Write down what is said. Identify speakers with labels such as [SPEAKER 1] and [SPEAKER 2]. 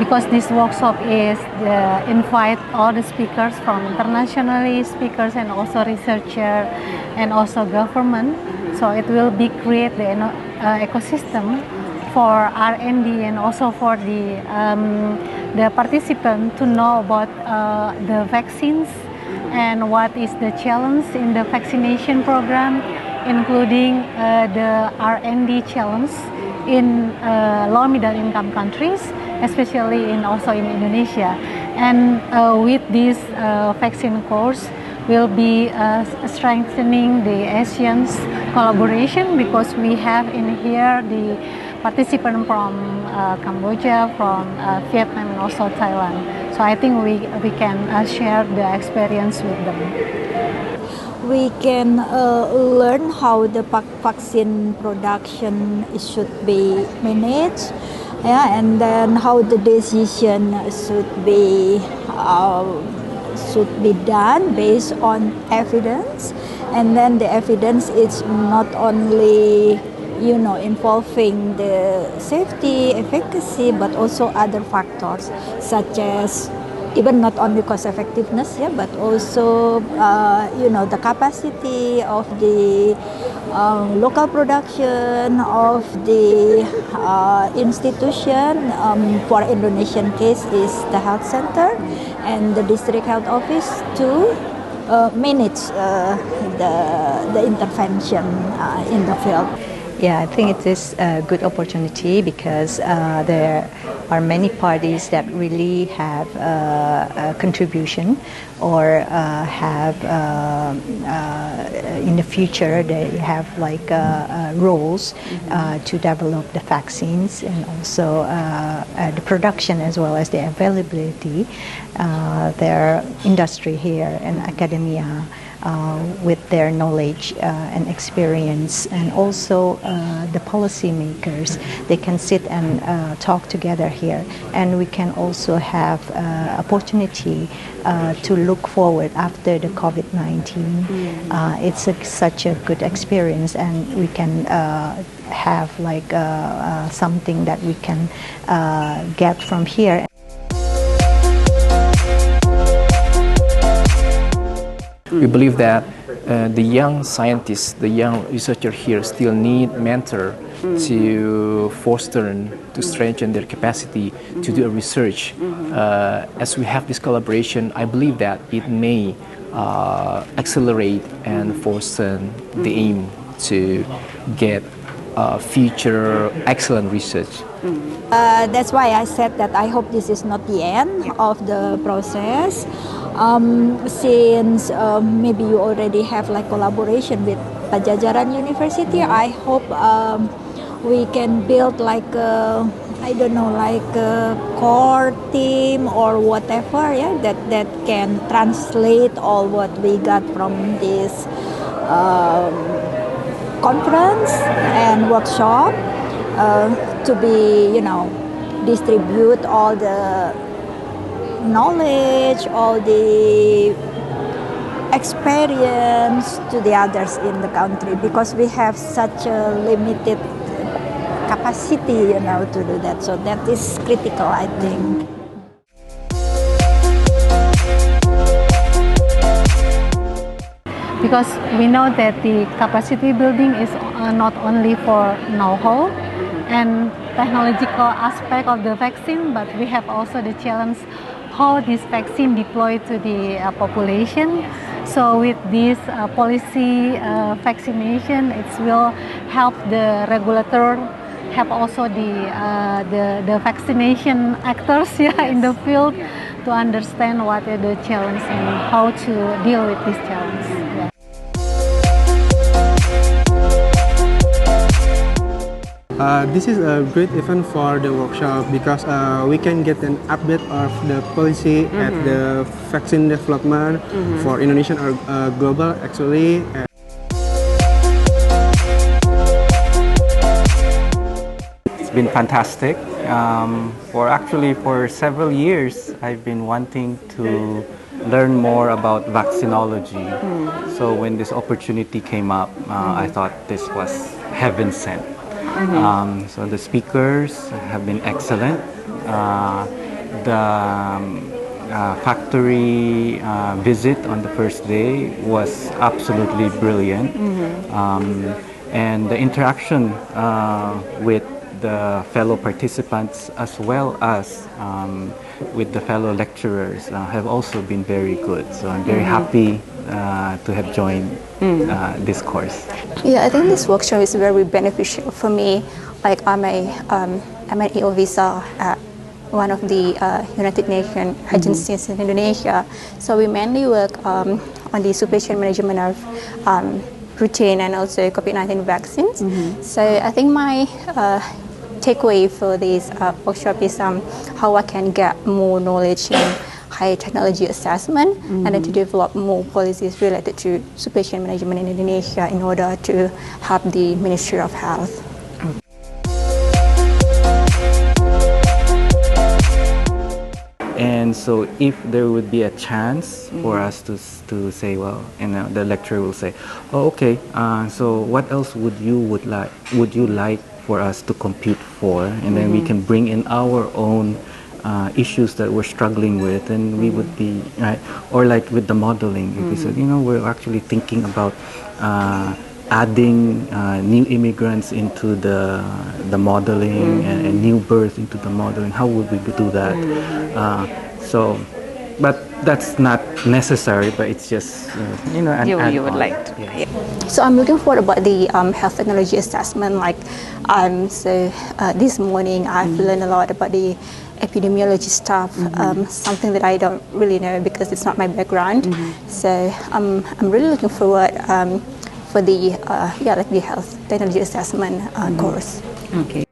[SPEAKER 1] because this workshop is invite all the speakers from internationally speakers and also researcher and also government. So it will be create the ecosystem for R&D and also for the participant to know about the vaccines and what is the challenge in the vaccination program, including the R&D challenge in low middle income countries, especially also in Indonesia. And with this vaccine course, will be strengthening the Asians collaboration, because we have in here the participant from Cambodia, from Vietnam, and also Thailand. So I think we can share the experience with them.
[SPEAKER 2] We can learn how the vaccine production should be managed, and then how the decision should be done based on evidence. And then the evidence is not only involving the safety, efficacy, but also other factors such as even not only cost effectiveness, but also the capacity of the local production of the institution. For Indonesian case is the health center and the district health office to manage the intervention in the field.
[SPEAKER 3] Yeah, I think it is a good opportunity because there are many parties that really have a contribution or have in the future they have like roles to develop the vaccines and also the production as well as the availability. Their industry here and academia with their knowledge and experience, and also the policymakers, they can sit and talk together here, and we can also have opportunity to look forward after the COVID-19. It's such a good experience, and we can have like something that we can get from here.
[SPEAKER 4] We believe that the young scientists, the young researchers here still need mentor to foster and to strengthen their capacity to do research. As we have this collaboration, I believe that it may accelerate and foster the aim to get future excellent research.
[SPEAKER 2] That's why I said that I hope this is not the end of the process. Since maybe you already have like collaboration with Padjajaran University, I hope we can build like I don't know, like a core team or whatever, that can translate all what we got from this conference and workshop to be, distribute all the knowledge, all the experience to the others in the country, because we have such a limited capacity, to do that. So that is critical, I think.
[SPEAKER 1] Because we know that the capacity building is not only for know-how and technological aspect of the vaccine, but we have also the challenge how this vaccine deployed to the population. So with this policy vaccination, it will help the regulator, help also the vaccination actors in the field to understand what are the challenges and how to deal with this challenge.
[SPEAKER 5] This is a great event for the workshop because we can get an update of the policy at the vaccine development for Indonesia or global actually.
[SPEAKER 6] It's been fantastic. For several years, I've been wanting to learn more about vaccinology. So when this opportunity came up, I thought this was heaven sent. So the speakers have been excellent. the factory visit on the first day was absolutely brilliant. And the interaction with the fellow participants as well as with the fellow lecturers have also been very good. So I'm very happy to have joined this course.
[SPEAKER 7] Yeah, I think this workshop is very beneficial for me. Like I'm an EO visa at one of the United Nations agencies in Indonesia. So we mainly work on the supply chain management of routine and also COVID-19 vaccines. So I think my takeaway for this workshop is how I can get more knowledge in high technology assessment and then to develop more policies related to supply chain management in Indonesia in order to help the Ministry of Health.
[SPEAKER 6] And so if there would be a chance for us to say, well, and the lecturer will say, oh, okay, so what else would you like for us to compute for? And then we can bring in our own issues that we're struggling with, and we would be, right? Or like with the modeling, if we said, you know, we're actually thinking about adding new immigrants into the modeling and new birth into the modeling. How would we do that? But that's not necessary, but it's just, you know,
[SPEAKER 7] You would like to. Yeah. So I'm looking forward about the health technology assessment. Like, this morning I've learned a lot about the epidemiology stuff, something that I don't really know because it's not my background. So I'm really looking forward for the the health technology assessment course.
[SPEAKER 8] Okay.